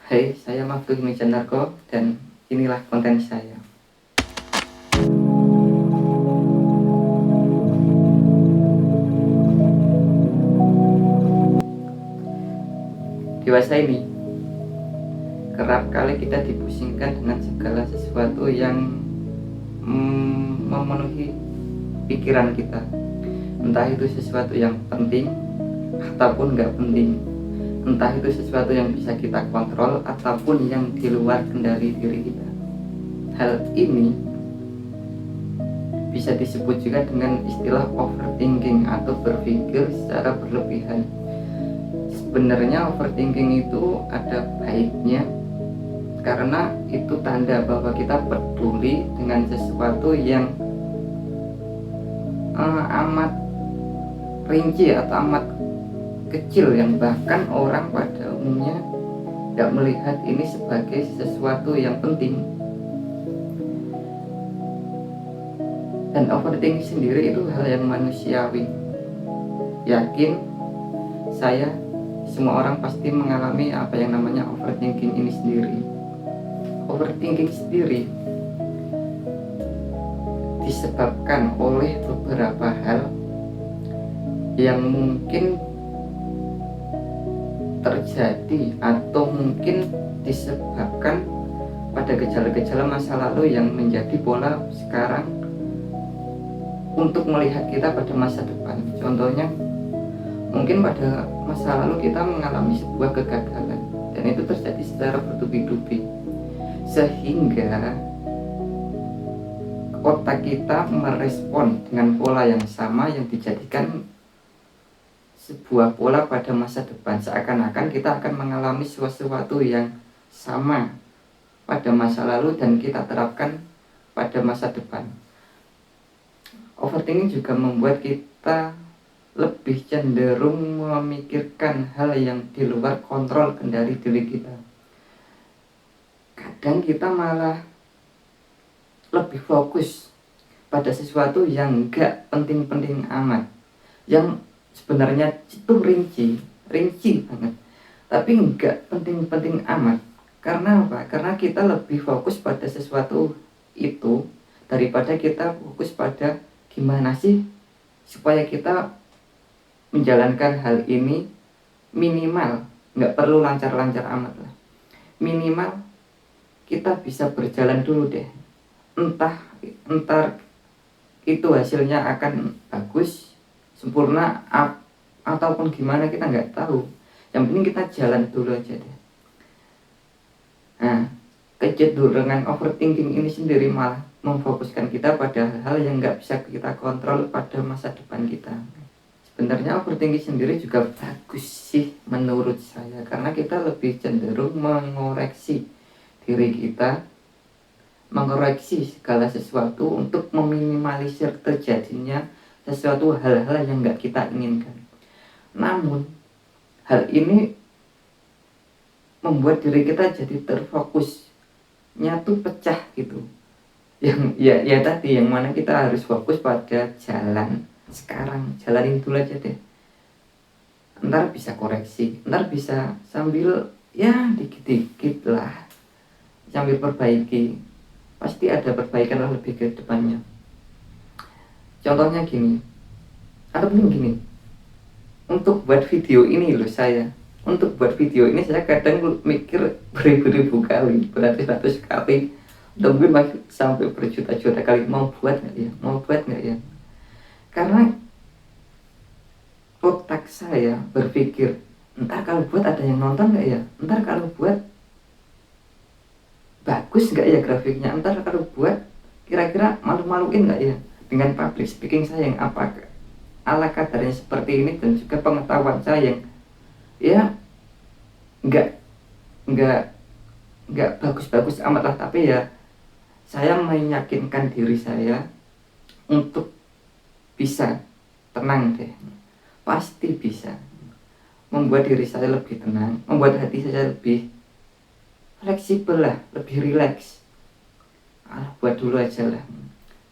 Hai, saya Maftuh Mijanarko dan inilah konten saya. Dewasa ini kerap kali kita dipusingkan dengan segala sesuatu yang memenuhi pikiran kita. Entah itu sesuatu yang penting ataupun nggak penting. Entah itu sesuatu yang bisa kita kontrol ataupun yang di luar kendali diri kita. Hal ini bisa disebut juga dengan istilah overthinking atau berpikir secara berlebihan. Sebenarnya overthinking itu ada baiknya karena itu tanda bahwa kita peduli dengan sesuatu yang amat rinci atau amat kecil, yang bahkan orang pada umumnya tidak melihat ini sebagai sesuatu yang penting. Dan overthinking sendiri itu hal yang manusiawi. Yakin saya, semua orang pasti mengalami apa yang namanya overthinking ini sendiri. Overthinking sendiri disebabkan oleh beberapa hal yang mungkin terjadi atau mungkin disebabkan pada gejala-gejala masa lalu yang menjadi pola sekarang untuk melihat kita pada masa depan. Contohnya, mungkin pada masa lalu kita mengalami sebuah kegagalan dan itu terjadi secara bertubi-tubi, sehingga otak kita merespon dengan pola yang sama yang dijadikan sebuah pola pada masa depan, seakan-akan kita akan mengalami sesuatu yang sama pada masa lalu dan kita terapkan pada masa depan. Overthinking juga membuat kita lebih cenderung memikirkan hal yang di luar kontrol kendali diri kita. Kadang kita malah lebih fokus pada sesuatu yang enggak penting-penting amat, yang sebenarnya itu rinci banget, tapi enggak penting-penting amat. Karena apa? Karena kita lebih fokus pada sesuatu itu daripada kita fokus pada gimana sih supaya kita menjalankan hal ini. Minimal nggak perlu lancar-lancar amat lah, minimal kita bisa berjalan dulu deh. Entar itu hasilnya akan bagus, sempurna, ataupun gimana kita nggak tahu. Yang penting kita jalan dulu aja deh. Nah, kecenderungan overthinking ini sendiri malah memfokuskan kita pada hal yang nggak bisa kita kontrol pada masa depan kita. Sebenarnya overthinking sendiri juga bagus sih menurut saya, karena kita lebih cenderung mengoreksi diri kita, mengoreksi segala sesuatu untuk meminimalisir terjadinya sesuatu hal-hal yang nggak kita inginkan. Namun hal ini membuat diri kita jadi terfokusnya tuh pecah gitu. Yang ya tadi, yang mana kita harus fokus pada jalan sekarang, jalanin dulu aja deh. Ntar bisa koreksi, ntar bisa sambil ya dikit-dikit lah, sambil perbaiki. Pasti ada perbaikan lah lebih ke depannya. Contohnya gini, atau mungkin gini, untuk buat video ini loh, untuk buat video ini saya kadang mikir beribu-ribu kali, beratus-ratus kali, mungkin masih sampai berjuta-juta kali, mau buat nggak ya, karena otak saya berpikir, entar kalau buat ada yang nonton nggak ya, entar kalau buat bagus nggak ya grafiknya, entar kalau buat kira-kira malu-maluin nggak ya dengan public speaking saya yang apa ala kadarnya seperti ini, dan juga pengetahuan saya yang ya nggak bagus-bagus amat lah, tapi ya saya meyakinkan diri saya untuk bisa tenang deh, pasti bisa membuat diri saya lebih tenang, membuat hati saya lebih fleksibel lah, lebih rileks. Buat dulu aja lah,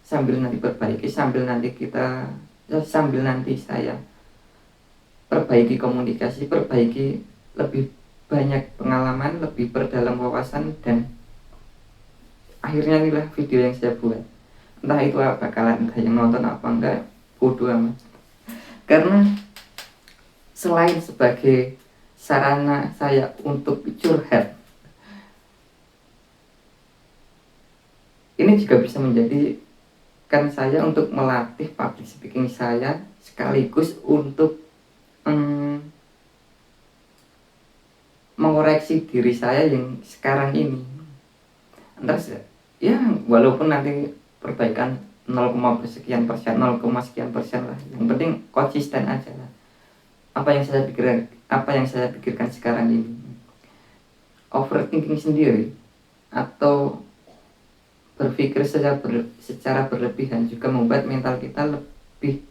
sambil nanti perbaiki, sambil nanti saya perbaiki komunikasi, perbaiki lebih banyak pengalaman, lebih perdalam wawasan, dan akhirnya inilah video yang saya buat. Entah itu bakalan ada yang nonton apa enggak, bodoh amat. Karena selain sebagai sarana saya untuk curhat, ini juga bisa menjadikan saya untuk melatih public speaking saya, sekaligus untuk mengoreksi diri saya yang sekarang ini. Entah ya, walaupun nanti perbaikan 0, sekian persen, 0, sekian persen lah, yang penting konsisten aja lah. Apa yang saya pikirkan sekarang ini. Overthinking sendiri atau berpikir secara berlebihan juga membuat mental kita lebih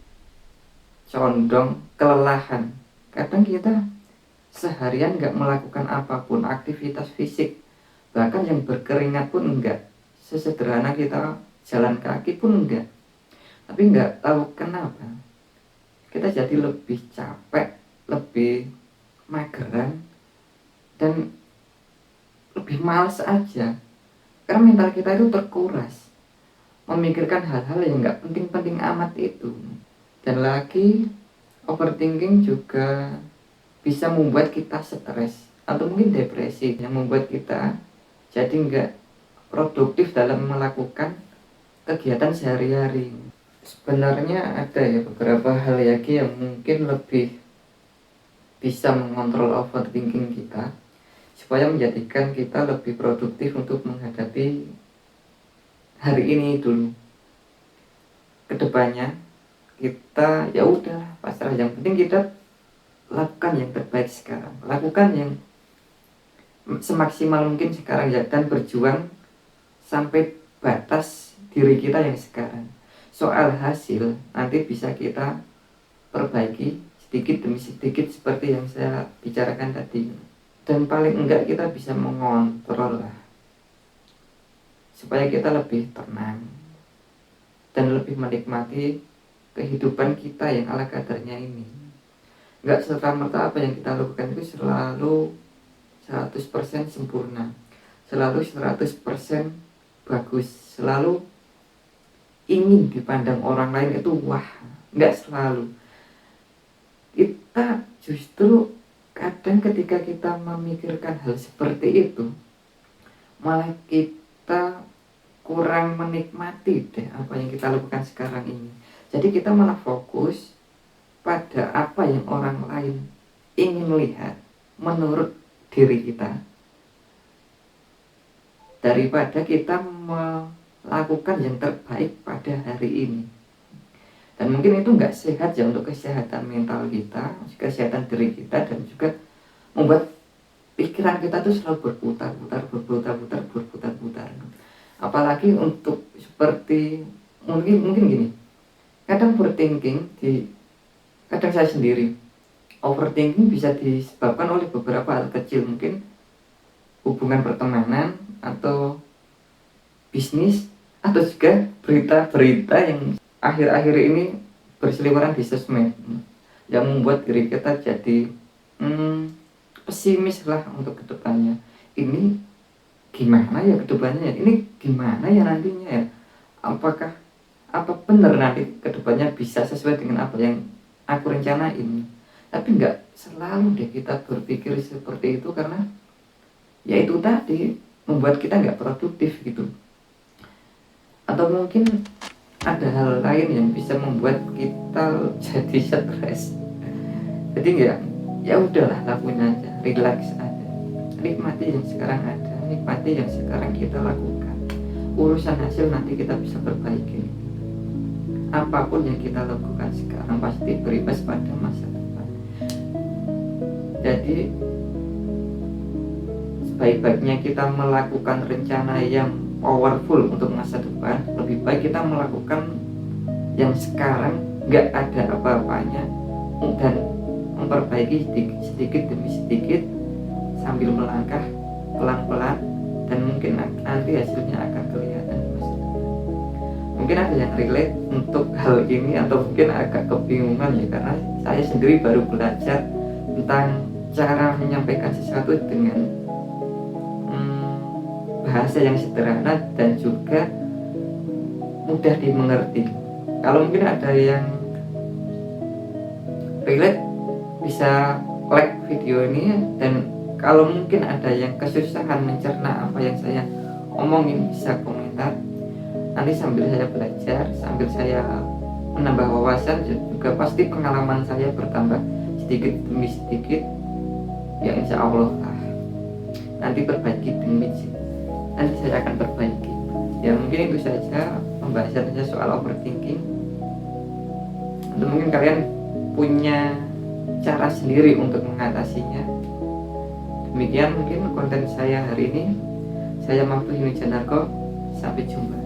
condong kelelahan. Kadang kita seharian nggak melakukan apapun, aktivitas fisik, bahkan yang berkeringat pun enggak, sesederhana kita jalan kaki pun enggak. Tapi nggak tahu kenapa kita jadi lebih capek, lebih mageran, dan lebih malas aja. Karena mental kita itu terkuras memikirkan hal-hal yang nggak penting-penting amat itu. Dan lagi, overthinking juga bisa membuat kita stres atau mungkin depresi, yang membuat kita jadi nggak produktif dalam melakukan kegiatan sehari-hari. Sebenarnya ada ya beberapa hal lagi yang mungkin lebih bisa mengontrol overthinking kita supaya menjadikan kita lebih produktif untuk menghadapi hari ini dulu. Kedepannya kita ya udah pasrah, yang penting kita lakukan yang terbaik sekarang, lakukan yang semaksimal mungkin sekarang ya, dan berjuang sampai batas diri kita yang sekarang. Soal hasil nanti bisa kita perbaiki sedikit demi sedikit seperti yang saya bicarakan tadi. Dan paling enggak kita bisa mengontrol lah, supaya kita lebih tenang dan lebih menikmati kehidupan kita yang ala kadarnya ini. Enggak serta-merta apa yang kita lakukan itu selalu 100% sempurna, selalu 100% bagus, selalu ingin dipandang orang lain itu wah. Enggak selalu. Kita justru kadang ketika kita memikirkan hal seperti itu, malah kita kurang menikmati deh apa yang kita lakukan sekarang ini. Jadi kita malah fokus pada apa yang orang lain ingin lihat menurut diri kita, daripada kita melakukan yang terbaik pada hari ini. Dan mungkin itu nggak sehat ya untuk kesehatan mental kita, kesehatan diri kita, dan juga membuat pikiran kita tuh selalu berputar-putar. Apalagi untuk seperti mungkin gini, kadang saya sendiri overthinking bisa disebabkan oleh beberapa hal kecil, mungkin hubungan pertemanan atau bisnis, atau juga berita-berita yang akhir-akhir ini berseliweran di sosmed yang membuat diri kita jadi pesimis lah untuk kedepannya. Ini gimana ya kedepannya ya? Ini gimana ya nantinya ya? Apa benar nanti kedepannya bisa sesuai dengan apa yang aku rencanain? Tapi nggak selalu deh kita berpikir seperti itu, karena ya itu tadi membuat kita nggak produktif gitu. Atau mungkin ada hal lain yang bisa membuat kita jadi stres. Jadi ya udahlah, lakuin aja, relax aja, nikmati yang sekarang ada, nikmati yang sekarang kita lakukan. Urusan hasil nanti kita bisa perbaiki. Apapun yang kita lakukan sekarang pasti berimbas pada masa depan. Jadi sebaik-baiknya kita melakukan rencana yang powerful untuk masa depan, lebih baik kita melakukan yang sekarang nggak ada apa-apanya, dan memperbaiki sedikit demi sedikit sambil melangkah pelan-pelan, dan mungkin nanti hasilnya akan kelihatan di masa depan. Mungkin ada yang relate untuk hal ini, atau mungkin agak kebingungan ya, karena saya sendiri baru belajar tentang cara menyampaikan sesuatu dengan bahasa yang sederhana dan juga mudah dimengerti. Kalau mungkin ada yang relate bisa like video ini, dan kalau mungkin ada yang kesusahan mencerna apa yang saya omongin bisa komentar. Nanti sambil saya belajar, sambil saya menambah wawasan, juga pasti pengalaman saya bertambah sedikit demi sedikit. Ya insya Allah nanti nanti saya akan perbaiki. Ya mungkin itu saja pembahasan saya soal overthinking. Atau mungkin kalian punya cara sendiri untuk mengatasinya. Demikian mungkin konten saya hari ini. Saya Mahfud Yunijanarko. Sampai jumpa.